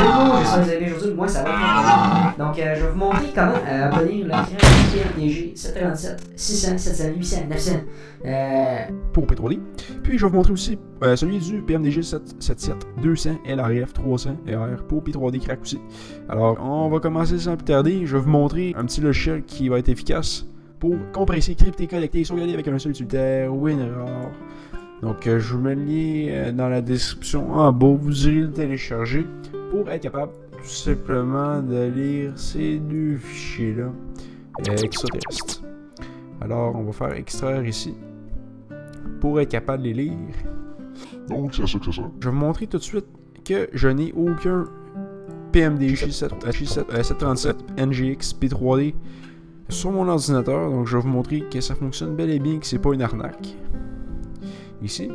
Salut tout le monde, j'espère que vous allez bien aujourd'hui. Moi, ça va très bien. Donc, je vais vous montrer comment obtenir l'écran PMDG 737, 600, 700, 800, 900. Pour P3D. Puis je vais vous montrer aussi celui du PMDG 777, 200, LRF, 300, ER pour P3D crack aussi. Alors, on va commencer sans plus tarder. Je vais vous montrer un petit logiciel qui va être efficace pour compresser, crypter, collecter, sauvegarder avec un seul utilitaire, WinRAR. Donc, je vous mets le lien dans la description en bas. Vous irez le télécharger pour être capable tout simplement de lire ces deux fichiers-là extraterrestres. Alors, on va faire extraire ici pour être capable de les lire. Donc, c'est ça que c'est ça. Je vais vous montrer tout de suite que je n'ai aucun PMDG 737 NGX P3D sur mon ordinateur. Donc, je vais vous montrer que ça fonctionne bel et bien, que c'est pas une arnaque. Ici,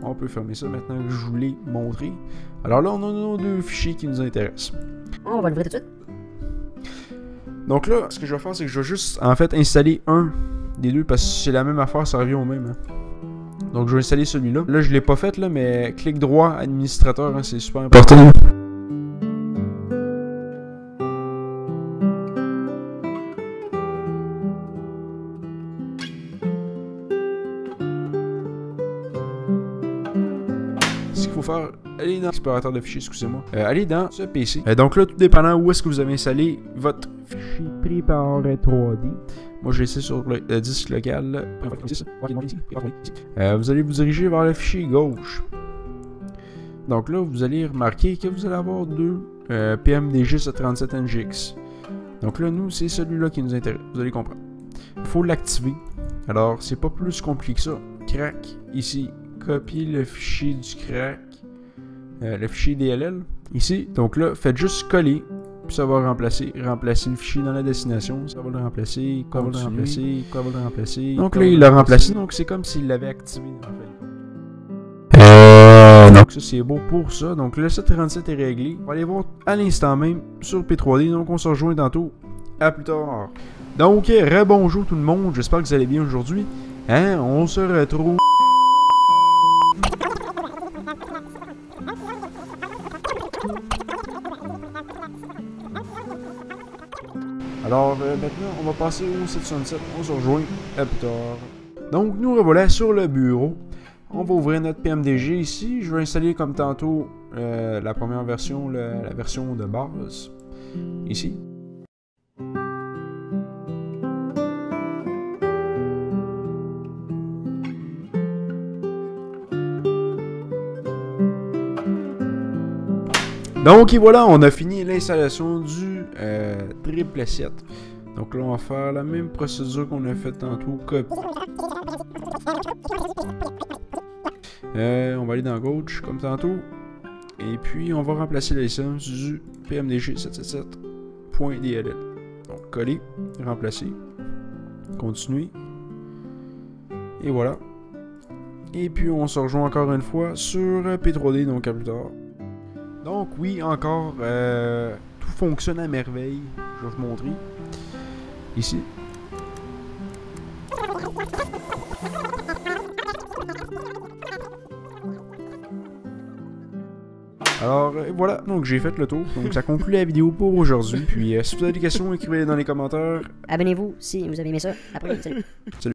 on peut fermer ça maintenant que je vous l'ai montré. Alors là, on a nos deux fichiers qui nous intéressent. On va l'ouvrir tout de suite. Donc là, ce que je vais faire, c'est que je vais juste en fait installer un des deux parce que c'est la même affaire, ça revient au même. Hein. Donc je vais installer celui-là. Là, je l'ai pas fait là, mais clic droit administrateur, hein, c'est super important. Ce qu'il faut faire, allez dans l'explorateur de fichiers, excusez-moi. Allez dans ce PC. Donc là, tout dépendant où est-ce que vous avez installé votre fichier préparé 3D. Moi, je laissé sur le disque local. Vous allez vous diriger vers le fichier gauche. Donc là, vous allez remarquer que vous allez avoir deux PMDG 737 NGX. Donc là, nous, c'est celui-là qui nous intéresse. Vous allez comprendre. Il faut l'activer. Alors, c'est pas plus compliqué que ça. Crac, ici. Copier le fichier du crack, le fichier DLL, ici. Donc là, faites juste coller, puis ça va remplacer le fichier dans la destination. Ça va le remplacer, quoi va le remplacer, quoi va le remplacer. Donc là, il l'a remplacé, donc c'est comme s'il l'avait activé en fait. Donc ça, c'est beau pour ça. Donc le 737 est réglé. On va aller voir à l'instant même sur P3D. Donc on se rejoint tantôt. À plus tard. Donc, rebonjour tout le monde. J'espère que vous allez bien aujourd'hui. Hein, on se retrouve. Alors maintenant, on va passer au 767, on se rejoint à plus tard. Donc nous revoilà sur le bureau. On va ouvrir notre PMDG ici. Je vais installer comme tantôt la première version, la version de base. Ici. Donc et voilà, on a fini l'installation du triple 7. Donc là, on va faire la même procédure qu'on a fait tantôt. On va aller dans gauche, comme tantôt. Et puis, on va remplacer la licence du PMDG 777.dll. Donc, coller, remplacer, continuer. Et voilà. Et puis, on se rejoint encore une fois sur P3D, donc à plus tard. Donc oui, encore, tout fonctionne à merveille. Je vais vous montrer. Ici. Alors voilà, donc j'ai fait le tour. Donc ça conclut la vidéo pour aujourd'hui. Puis si vous avez des questions, écrivez-les dans les commentaires. Abonnez-vous si vous avez aimé ça. Après, salut. Salut.